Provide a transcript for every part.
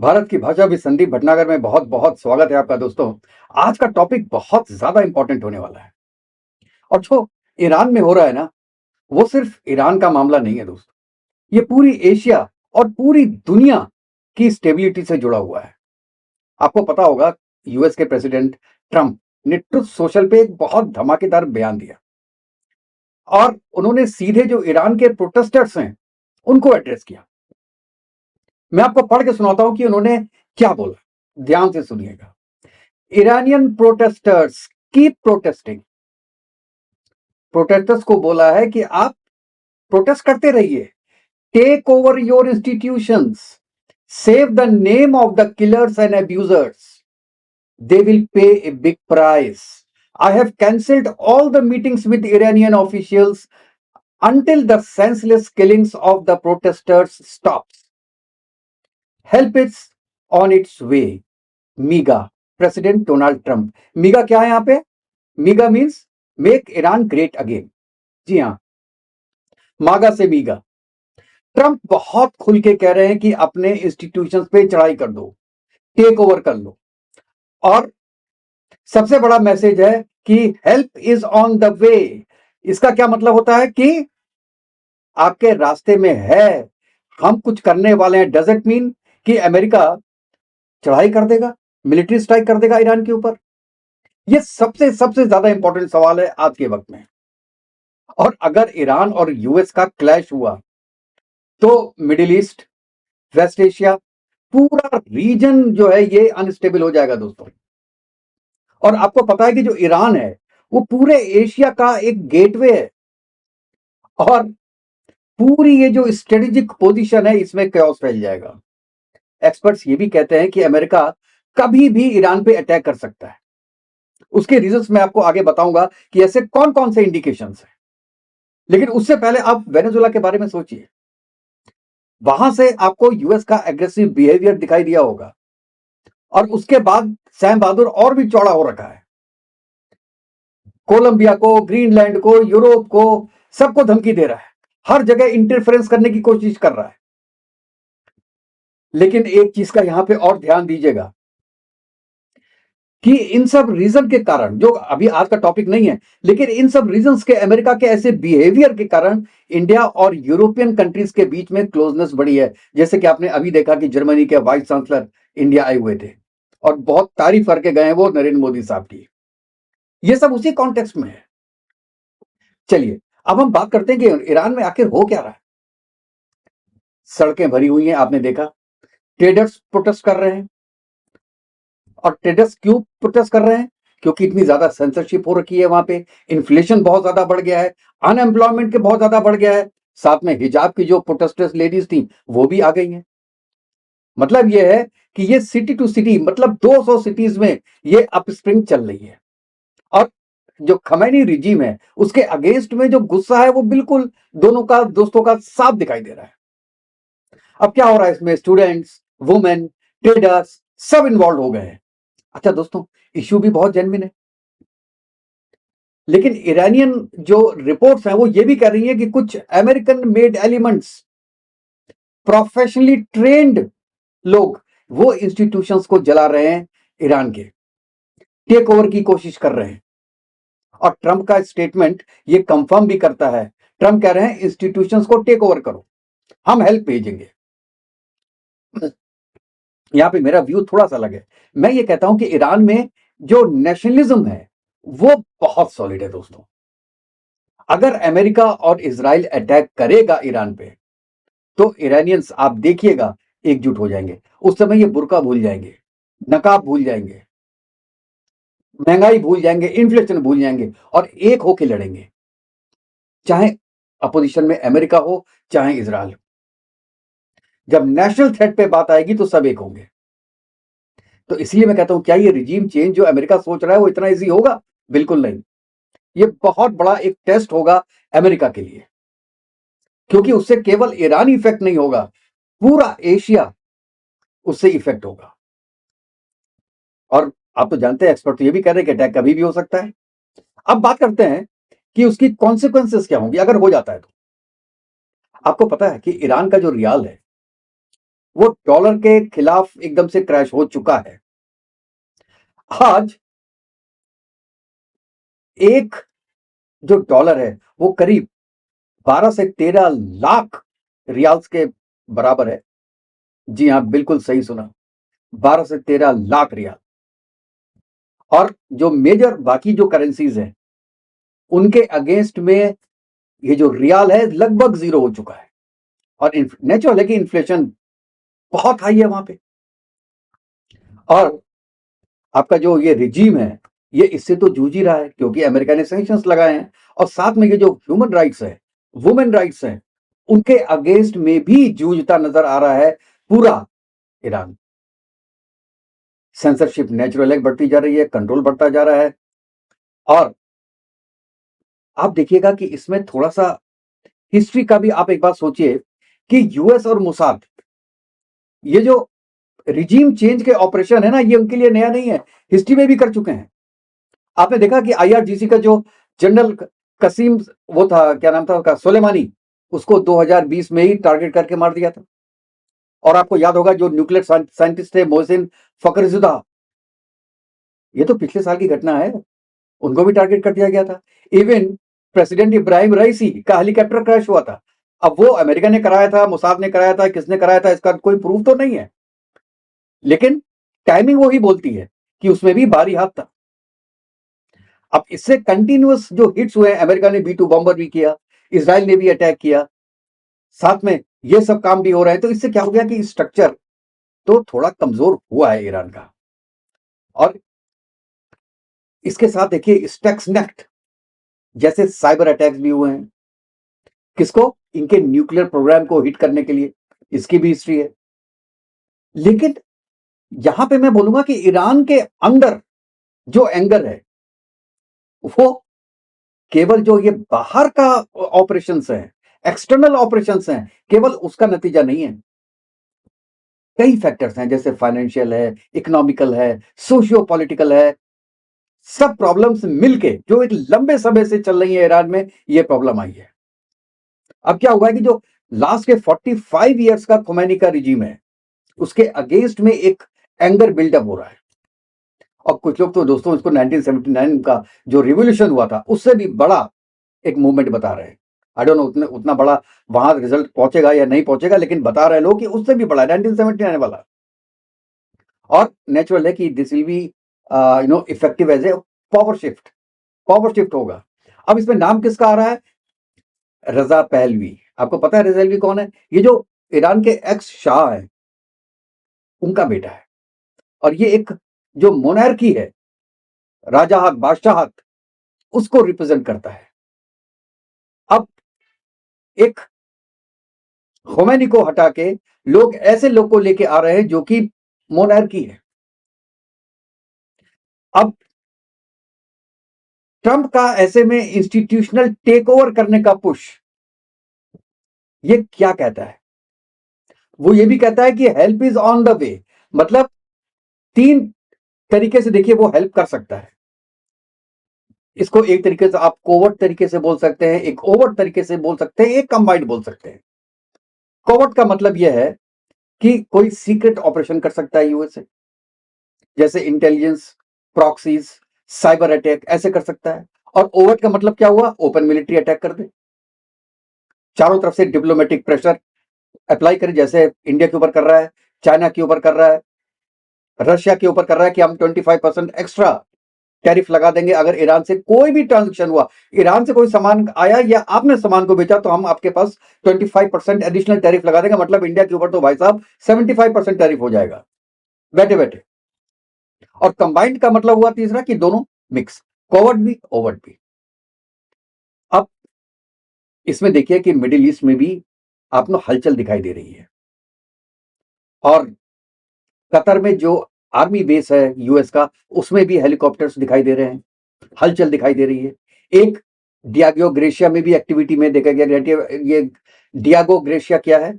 भारत की भाषा भी संदीप भटनागर में बहुत बहुत स्वागत है आपका दोस्तों। आज का टॉपिक बहुत ज्यादा इंपॉर्टेंट होने वाला है। और जो ईरान में हो रहा है ना, वो सिर्फ ईरान का मामला नहीं है दोस्तों। ये पूरी एशिया और पूरी दुनिया की स्टेबिलिटी से जुड़ा हुआ है। आपको पता होगा, यूएस के प्रेसिडेंट ट्रंप ने ट्रुथ सोशल पे एक बहुत धमाकेदार बयान दिया और उन्होंने सीधे जो ईरान के प्रोटेस्टर्स हैं उनको एड्रेस किया। मैं आपको पढ़ के सुनाता हूं कि उन्होंने क्या बोला। ध्यान से सुनिएगा। Iranian protesters keep protesting। Protesters को बोला है कि आप प्रोटेस्ट करते रहिए। Take over your institutions, save the name of the killers and abusers, they will pay a big price. I have cancelled all the meetings with Iranian officials until the senseless killings of the protesters stops. Help is on its way. MIGA, president Donald Trump. MIGA क्या है यहां पे? MIGA means make Iran great again. जी हां, MAGA से मीगा। Trump बहुत खुल के कह रहे हैं कि अपने इंस्टीट्यूशंस पे चढ़ाई कर दो, टेक ओवर कर लो। और सबसे बड़ा मैसेज है कि help is on the way. इसका क्या मतलब होता है कि आपके रास्ते में है, हम कुछ करने वाले हैं। डजंट मीन कि अमेरिका चढ़ाई कर देगा, मिलिट्री स्ट्राइक कर देगा ईरान के ऊपर। यह सबसे सबसे ज्यादा इंपॉर्टेंट सवाल है आज के वक्त में। और अगर ईरान और यूएस का क्लैश हुआ तो मिडिल ईस्ट, वेस्ट एशिया, पूरा रीजन जो है ये अनस्टेबल हो जाएगा दोस्तों। और आपको पता है कि जो ईरान है वो पूरे एशिया का एक गेटवे है और पूरी ये जो स्ट्रेटेजिक पोजीशन है इसमें कैओस फैल जाएगा। एक्सपर्ट्स ये भी कहते हैं कि अमेरिका कभी भी ईरान पे अटैक कर सकता है। उसके रीजंस मैं आपको आगे बताऊंगा कि ऐसे कौन कौन से इंडिकेशंस हैं। लेकिन उससे पहले आप वेनेजुएला के बारे में सोचिए। वहां से आपको यूएस का एग्रेसिव बिहेवियर दिखाई दिया होगा और उसके बाद सैम बहादुर और भी चौड़ा हो रखा है। कोलंबिया को, ग्रीनलैंड को, यूरोप को, सबको धमकी दे रहा है, हर जगह इंटरफेरेंस करने की कोशिश कर रहा है। लेकिन एक चीज का यहां पे और ध्यान दीजिएगा कि इन सब रीजन के कारण, जो अभी आज का टॉपिक नहीं है, लेकिन इन सब रीजंस के, अमेरिका के ऐसे बिहेवियर के कारण इंडिया और यूरोपियन कंट्रीज के बीच में क्लोजनेस बढ़ी है। जैसे कि आपने अभी देखा कि जर्मनी के वाइस चांसलर इंडिया आए हुए थे और बहुत तारीफ करके गए वो नरेंद्र मोदी साहब की। ये सब उसी कॉन्टेक्स्ट में है। चलिए अब हम बात करते हैं कि ईरान में आखिर हो क्या रहा है। सड़कें भरी हुई हैं, आपने देखा। ट्रेडर्स प्रोटेस्ट कर रहे हैं। और ट्रेडर्स क्यों प्रोटेस्ट कर रहे हैं? क्योंकि इतनी ज्यादा सेंसरशिप हो रखी है वहां पे, इन्फ्लेशन बहुत ज्यादा बढ़ गया है, अनएम्प्लॉयमेंट के बहुत ज्यादा बढ़ गया है। साथ में हिजाब की जो प्रोटेस्टर्स लेडीज थी वो भी आ गई हैं। मतलब ये है कि ये सिटी टू सिटी, मतलब 200 सिटीज में ये अपस्प्रिंग चल रही है। और जो खमैनी रिजीम है उसके अगेंस्ट में जो गुस्सा है वो बिल्कुल दोनों का, दोस्तों का साफ दिखाई दे रहा है। अब क्या हो रहा है इसमें? स्टूडेंट्स, वुमेन, ट्रेडर्स सब इन्वॉल्व हो गए हैं। अच्छा दोस्तों, इश्यू भी बहुत जेन्युइन है। लेकिन ईरानियन जो रिपोर्ट्स हैं वो ये भी कह रही हैं कि कुछ American made elements, professionally trained लोग, वो इंस्टीट्यूशंस को जला रहे हैं, ईरान के टेक ओवर की कोशिश कर रहे हैं। और ट्रंप का स्टेटमेंट ये कंफर्म भी करता है। ट्रंप कह रहे हैं इंस्टीट्यूशंस को टेक ओवर करो, हम हेल्प भेजेंगे। यहां पे मेरा व्यू थोड़ा सा अलग है। मैं ये कहता हूं कि ईरान में जो नेशनलिज्म है वो बहुत सॉलिड है दोस्तों। अगर अमेरिका और इजराइल अटैक करेगा ईरान पे तो ईरानियंस, आप देखिएगा, एकजुट हो जाएंगे। उस समय ये बुर्का भूल जाएंगे, नकाब भूल जाएंगे, महंगाई भूल जाएंगे, इन्फ्लेशन भूल जाएंगे और एक होके लड़ेंगे। चाहे अपोजिशन में अमेरिका हो, चाहे इजराइल हो। जब नेशनल थ्रेट पे बात आएगी तो सब एक होंगे। तो इसलिए मैं कहता हूं, क्या ये रिजीम चेंज जो अमेरिका सोच रहा है वो इतना इजी होगा? बिल्कुल नहीं। ये बहुत बड़ा एक टेस्ट होगा अमेरिका के लिए, क्योंकि उससे केवल ईरान इफेक्ट नहीं होगा, पूरा एशिया उससे इफेक्ट होगा। और आप तो जानते हैं, एक्सपर्ट तो ये भी कह रहे हैं कि अटैक कभी भी हो सकता है। अब बात करते हैं कि उसकी कॉन्सिक्वेंसेस क्या होंगी अगर हो जाता है तो। आपको पता है कि ईरान का जो रियाल है वो डॉलर के खिलाफ एकदम से क्रैश हो चुका है। आज एक जो डॉलर है वो करीब 12 से 13 लाख रियाल्स के बराबर है। जी हां, बिल्कुल सही सुना, 12 से 13 लाख रियाल। और जो मेजर बाकी जो करेंसीज हैं उनके अगेंस्ट में ये जो रियाल है लगभग जीरो हो चुका है। और नेचुरल है कि इन्फ्लेशन बहुत हाई है वहां पे। और आपका जो ये रिजीम है ये इससे तो जूझ ही रहा है क्योंकि अमेरिका ने सैंक्शंस लगाए हैं। और साथ में ये जो ह्यूमन राइट्स है, वुमेन राइट्स हैं, उनके अगेंस्ट में भी जूझता नजर आ रहा है पूरा ईरान। सेंसरशिप नेचुरल है बढ़ती जा रही है, कंट्रोल बढ़ता जा रहा है। और आप देखिएगा कि इसमें थोड़ा सा हिस्ट्री का भी आप एक बात सोचिए कि यूएस और मोसाद, ये जो रिजीम चेंज के ऑपरेशन है ना, ये उनके लिए नया नहीं है, हिस्ट्री में भी कर चुके हैं। आपने देखा कि आईआरजीसी का जो जनरल कसीम, वो था, क्या नाम था उसका, सुलेमानी, उसको 2020 में ही टारगेट करके मार दिया था। और आपको याद होगा जो न्यूक्लियर साइंटिस्ट थे मोहसिन फखरजुदा, ये तो पिछले साल की घटना है, उनको भी टारगेट कर दिया गया था। इवन प्रेसिडेंट इब्राहिम रईसी का हेलीकॉप्टर क्रैश हुआ था। अब वो अमेरिका ने कराया था, मोसाद ने कराया था, किसने कराया था इसका कोई प्रूफ तो नहीं है, लेकिन टाइमिंग वही बोलती है कि उसमें भी भारी हाथ था। अब इससे कंटिन्यूअस जो हिट्स हुए, अमेरिका ने B2 बॉम्बर भी किया, इसराइल ने भी अटैक किया, साथ में ये सब काम भी हो रहे हैं, तो इससे क्या हो गया कि स्ट्रक्चर तो थोड़ा कमजोर हुआ है ईरान का। और इसके साथ देखिए स्टक्सनेक्ट जैसे साइबर अटैक्स भी हुए हैं, किसको, इनके न्यूक्लियर प्रोग्राम को हिट करने के लिए, इसकी भी हिस्ट्री है। लेकिन यहां पे मैं बोलूंगा कि ईरान के अंदर जो एंगर है वो केवल जो ये बाहर का ऑपरेशंस है, एक्सटर्नल ऑपरेशंस हैं, केवल उसका नतीजा नहीं है। कई फैक्टर्स हैं, जैसे फाइनेंशियल है, इकोनॉमिकल है, सोशियो पॉलिटिकल है। सब प्रॉब्लम्स मिलके जो एक लंबे समय से चल रही है ईरान में, ये प्रॉब्लम आई है। अब क्या हुआ है कि जो लास्ट के 45 ईयर्स का खुमैनी का रिजीम है, उसके अगेंस्ट में एक एंगर बिल्डअप हो रहा है। और कुछ लोग तो दोस्तों इसको 1979 का जो रिवोल्यूशन हुआ था उससे भी बड़ा एक मूवमेंट बता रहे हैं। आई डोंट नो उतना बड़ा वहां रिजल्ट पहुंचेगा या नहीं पहुंचेगा, लेकिन बता रहे लोग कि उससे भी बड़ा 1979 वाला। और नेचुरल है कि this will be effective as a power shift होगा। अब इसमें नाम किसका आ रहा है, रजा पहलवी। आपको पता है रजा पहलवी कौन है? ये जो ईरान के एक्स शाह है उनका बेटा है। और ये एक जो मोनार्की है, राजाहत, बादशाहत, उसको रिप्रेजेंट करता है। अब एक खोमैनी को हटा के लोग ऐसे लोग को लेके आ रहे हैं जो कि मोनार्की है। अब ट्रंप का ऐसे में इंस्टीट्यूशनल टेक ओवर करने का पुश, ये क्या कहता है? वो ये भी कहता है कि help is on the way. मतलब तीन तरीके से देखिए वो हेल्प कर सकता है। इसको एक तरीके से आप कोवर्ट तरीके से बोल सकते हैं, एक ओवर्ट तरीके से बोल सकते हैं, एक कंबाइंड बोल सकते हैं। कोवर्ट का मतलब यह है कि कोई सीक्रेट ऑपरेशन कर सकता है यूएसए, जैसे इंटेलिजेंस, प्रॉक्सीज, साइबर अटैक, ऐसे कर सकता है। और ओवर्ट का मतलब क्या हुआ, ओपन मिलिट्री अटैक कर दे, चारों तरफ से डिप्लोमेटिक प्रेशर अप्लाई करे, जैसे इंडिया के ऊपर कर रहा है, चाइना के ऊपर कर रहा है, रशिया के ऊपर कर रहा है कि हम 25% एक्स्ट्रा टैरिफ लगा देंगे अगर ईरान से कोई भी ट्रांजेक्शन हुआ। ईरान से कोई सामान आया या आपने सामान को बेचा तो हम आपके पास 25% एडिशनल टैरिफ लगा देंगे। मतलब इंडिया के ऊपर तो भाई साहब 75% टैरिफ हो जाएगा बैठे बैठे। और कंबाइंड का मतलब हुआ तीसरा कि दोनों मिक्स, कोवर्ट भी ओवर्ट भी। अब इसमें देखिए कि मिडिल ईस्ट में भी आपको हलचल दिखाई दे रही है। और कतर में जो आर्मी बेस है यूएस का, उसमें भी हेलीकॉप्टर्स दिखाई दे रहे हैं, हलचल दिखाई दे रही है। एक डियागो ग्रेशिया में भी एक्टिविटी में देखा गया। ये डियागो ग्रेशिया क्या है?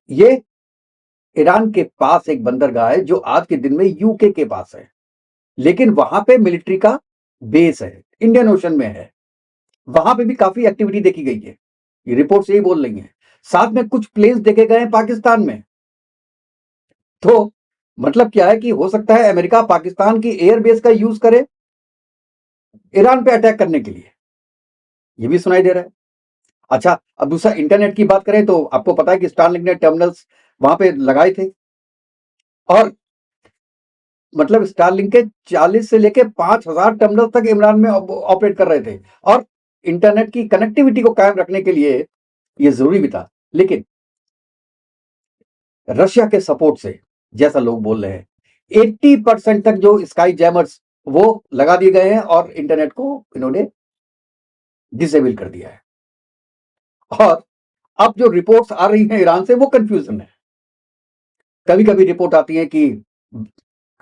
ये ईरान के पास एक बंदरगाह है जो आज के दिन में यूके के पास है, लेकिन वहां पे मिलिट्री का बेस है, इंडियन ओशन में है। वहां पे भी काफी एक्टिविटी देखी गई है, ये रिपोर्ट्स यही बोल रही हैं। साथ में कुछ प्लेन्स देखे गए हैं पाकिस्तान में। तो मतलब क्या है कि हो सकता है अमेरिका पाकिस्तान की एयरबेस का यूज करे ईरान पे अटैक करने के लिए, ये भी सुनाई दे रहा है। अच्छा, अब दूसरा इंटरनेट की बात करें तो आपको पता है कि स्टारलिंक ने टर्मिनल्स वहां पे लगाए थे, और मतलब स्टारलिंक के 40 से लेके 5,000 टर्मिनल तक इमरान में ऑपरेट कर रहे थे, और इंटरनेट की कनेक्टिविटी को कायम रखने के लिए ये जरूरी भी था। लेकिन रशिया के सपोर्ट से, जैसा लोग बोल रहे हैं, 80% तक जो स्काई जैमर्स वो लगा दिए गए हैं और इंटरनेट को इन्होंने डिसेबल कर दिया है। और अब जो रिपोर्ट्स आ रही हैं ईरान से वो कंफ्यूजन है। कभी कभी रिपोर्ट आती है कि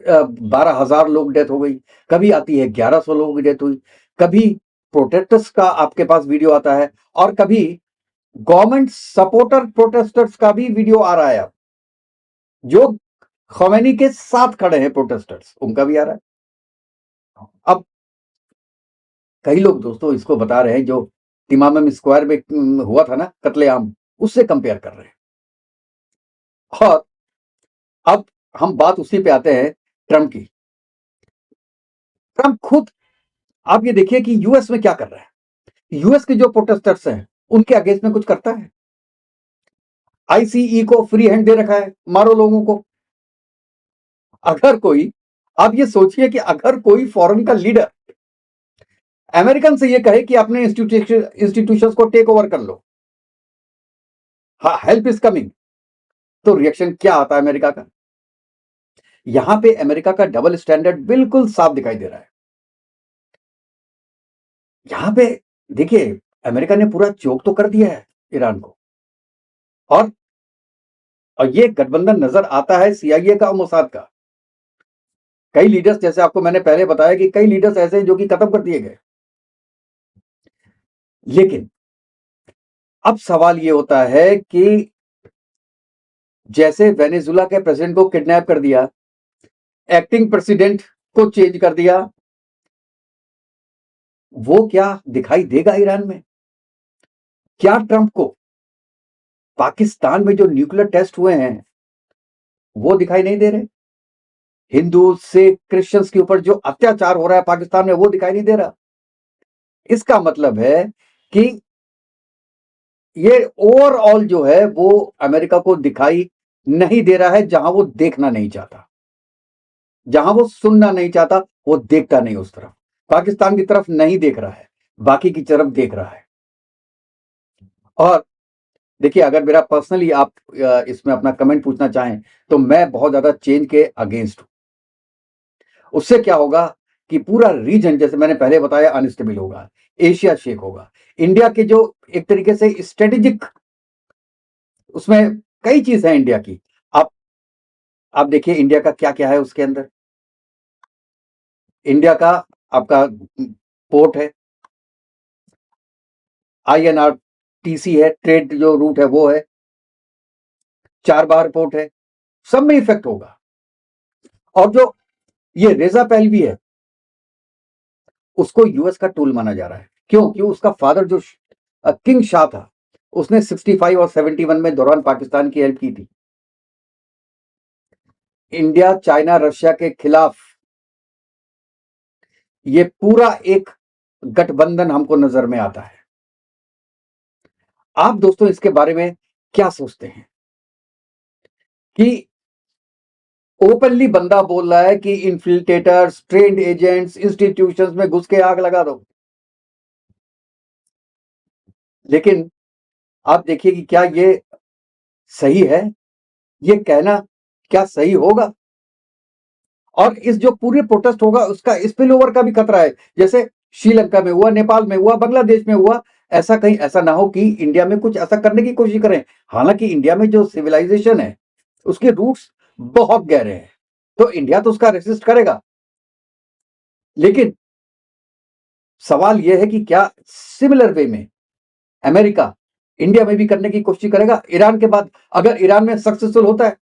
12,000 लोग डेथ हो गई, कभी आती है 1,100 लोगों की डेथ हुई, कभी प्रोटेस्टर्स का आपके पास वीडियो आता है, और कभी गवर्नमेंट सपोर्टर प्रोटेस्टर्स का भी वीडियो आ रहा है, जो खमैनी के साथ खड़े हैं प्रोटेस्टर्स, उनका भी आ रहा है। अब कई लोग दोस्तों इसको बता रहे हैं जो तिमाम स्क्वायर में हुआ था ना कत्लेआम, उससे कंपेयर कर रहे हैं। और अब हम बात उसी पे आते हैं, ट्रंप की। ट्रंप खुद, आप ये देखिए कि यूएस में क्या कर रहा है। यूएस के जो प्रोटेस्टर्स हैं उनके अगेंस्ट में कुछ करता है? आईसीई को फ्री हैंड दे रखा है, मारो लोगों को। अगर कोई, आप ये सोचिए कि अगर कोई फॉरेन का लीडर अमेरिकन से ये कहे कि अपने इंस्टीट्यूशंस को टेक ओवर कर लो, हाँ हेल्प इज कमिंग, तो रिएक्शन क्या आता है अमेरिका का? यहां पे अमेरिका का डबल स्टैंडर्ड बिल्कुल साफ दिखाई दे रहा है। यहां पे देखिए, अमेरिका ने पूरा चोक तो कर दिया है ईरान को, और ये गठबंधन नजर आता है सीआईए का और मोसाद का। कई लीडर्स, जैसे आपको मैंने पहले बताया कि कई लीडर्स ऐसे हैं जो कि खत्म कर दिए गए। लेकिन अब सवाल ये होता है कि जैसे वेनेजुला के प्रेसिडेंट को किडनैप कर दिया, एक्टिंग प्रेसिडेंट को चेंज कर दिया, वो क्या दिखाई देगा ईरान में? क्या ट्रंप को पाकिस्तान में जो न्यूक्लियर टेस्ट हुए हैं वो दिखाई नहीं दे रहे? हिंदू सिख क्रिश्चियंस के ऊपर जो अत्याचार हो रहा है पाकिस्तान में वो दिखाई नहीं दे रहा? इसका मतलब है कि ये ओवरऑल जो है वो अमेरिका को दिखाई नहीं दे रहा है। जहां वो देखना नहीं चाहता, जहां वो सुनना नहीं चाहता, वो देखता नहीं उस तरफ, पाकिस्तान की तरफ नहीं देख रहा है, बाकी की तरफ देख रहा है। और देखिए, अगर मेरा पर्सनली आप इसमें अपना कमेंट पूछना चाहें तो मैं बहुत ज्यादा चेंज के अगेंस्ट हूं। उससे क्या होगा कि पूरा रीजन, जैसे मैंने पहले बताया, अनस्टेबल होगा, एशिया शेक होगा। इंडिया के जो एक तरीके से स्ट्रेटेजिक, उसमें कई चीज है इंडिया की। आप आप देखिए इंडिया का क्या क्या है उसके अंदर। इंडिया का आपका पोर्ट है, आईएनआरटीसी है, ट्रेड जो रूट है वो है, चार बार पोर्ट है, सब में इफेक्ट होगा। और जो ये रेजा पहलवी है, उसको यूएस का टूल माना जा रहा है। क्यों? क्यों? उसका फादर जो किंग शाह था, उसने 65 और 71 में दौरान पाकिस्तान की हेल्प की थी। इंडिया चाइना रशिया के खिलाफ ये पूरा एक गठबंधन हमको नजर में आता है। आप दोस्तों इसके बारे में क्या सोचते हैं कि ओपनली बंदा बोल रहा है कि इन्फिल्ट्रेटर्स, ट्रेंड एजेंट्स इंस्टीट्यूशंस में घुस के आग लगा दो, लेकिन आप देखिए कि क्या ये सही है? ये कहना क्या सही होगा? और इस जो पूरे प्रोटेस्ट होगा उसका स्पिल ओवर का भी खतरा है, जैसे श्रीलंका में हुआ, नेपाल में हुआ, बांग्लादेश में हुआ। ऐसा कहीं ऐसा ना हो कि इंडिया में कुछ ऐसा करने की कोशिश करें। हालांकि इंडिया में जो सिविलाइजेशन है उसके रूट्स बहुत गहरे हैं, तो इंडिया तो उसका रेसिस्ट करेगा। लेकिन सवाल यह है कि क्या सिमिलर वे में अमेरिका इंडिया में भी करने की कोशिश करेगा ईरान के बाद, अगर ईरान में सक्सेसफुल होता है?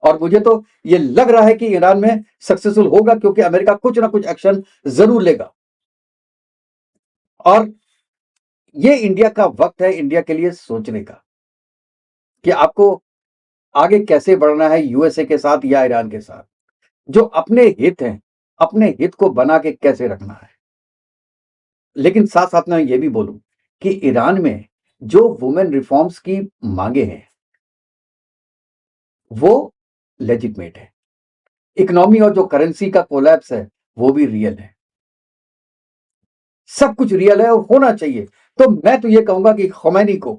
और मुझे तो ये लग रहा है कि ईरान में सक्सेसफुल होगा, क्योंकि अमेरिका कुछ ना कुछ एक्शन जरूर लेगा। और ये इंडिया का वक्त है इंडिया के लिए सोचने का कि आपको आगे कैसे बढ़ना है, यूएसए के साथ या ईरान के साथ। जो अपने हित हैं, अपने हित को बना के कैसे रखना है। लेकिन साथ साथ में ये भी बोलूं कि ईरान में जो वुमेन रिफॉर्म्स की मांगे हैं वो लेजिटमेट है। इकोनॉमी और जो करेंसी का कोलैप्स है वो भी रियल है। सब कुछ रियल है और होना चाहिए। तो मैं तो ये कहूंगा कि खमैनी को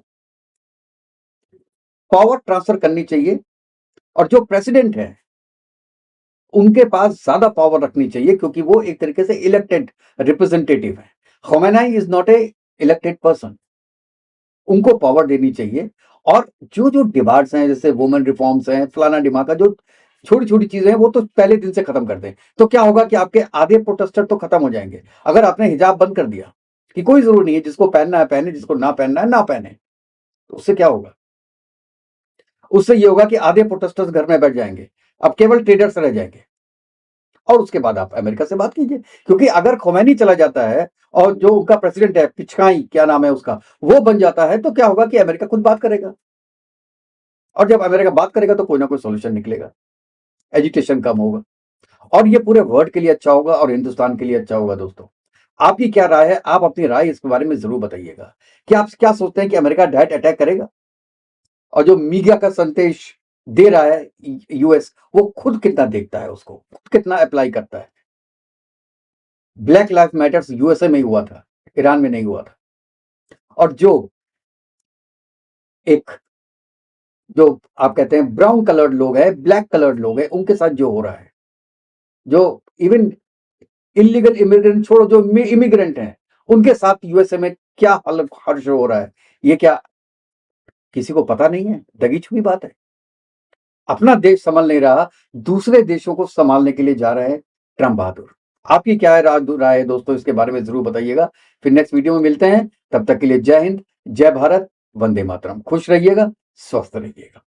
पावर ट्रांसफर करनी चाहिए और जो प्रेसिडेंट है उनके पास ज्यादा पावर रखनी चाहिए, क्योंकि वो एक तरीके से इलेक्टेड रिप्रेजेंटेटिव है। Khamenei is not a elected person. उनको पावर देनी चाहिए। और जो जो डिमांड्स हैं, जैसे वुमेन रिफॉर्म्स हैं, फलाना डिमांड का जो छोटी छोटी चीजें हैं, वो तो पहले दिन से खत्म कर दें। तो क्या होगा कि आपके आधे प्रोटेस्टर तो खत्म हो जाएंगे। अगर आपने हिजाब बंद कर दिया कि कोई जरूरी नहीं है, जिसको पहनना है पहने, जिसको ना पहनना है ना पहने, तो उससे क्या होगा? उससे ये होगा कि आधे प्रोटेस्टर्स घर में बैठ जाएंगे, अब केवल ट्रेडर्स रह जाएंगे। और उसके बाद आप अमेरिका से बात कीजिए, क्योंकि अगर खोमैनी चला जाता है और जो उनका प्रेसिडेंट है, पिचकाई क्या नाम है उसका, वो बन जाता है, तो क्या होगा कि अमेरिका खुद बात करेगा। और जब अमेरिका बात करेगा तो कोई ना कोई सोल्यूशन निकलेगा, एजिटेशन कम होगा और ये पूरे वर्ल्ड के लिए अच्छा होगा और हिंदुस्तान के लिए अच्छा होगा। दोस्तों, आपकी क्या राय है? आप अपनी राय इसके बारे में जरूर बताइएगा कि आप क्या सोचते हैं कि अमेरिका डायरेक्ट अटैक करेगा? और जो मीडिया का संदेश दे रहा है यूएस, वो खुद कितना देखता है, उसको खुद कितना अप्लाई करता है? ब्लैक लाइफ मैटर्स यूएसए में ही हुआ था, ईरान में नहीं हुआ था। और जो एक जो आप कहते हैं ब्राउन कलर्ड लोग हैं, ब्लैक कलर्ड लोग हैं, उनके साथ जो हो रहा है, जो इवन इलीगल इमिग्रेंट छोड़ो, जो इमिग्रेंट हैं उनके साथ यूएसए में क्या हालत हर्ष हो रहा है, ये क्या किसी को पता नहीं है? दगी छुपी बात है। अपना देश संभल नहीं रहा, दूसरे देशों को संभालने के लिए जा रहे हैं ट्रम्प बहादुर। आपकी क्या है राय है दोस्तों? इसके बारे में जरूर बताइएगा। फिर नेक्स्ट वीडियो में मिलते हैं, तब तक के लिए जय हिंद, जय भारत, वंदे मातरम। खुश रहिएगा, स्वस्थ रहिएगा।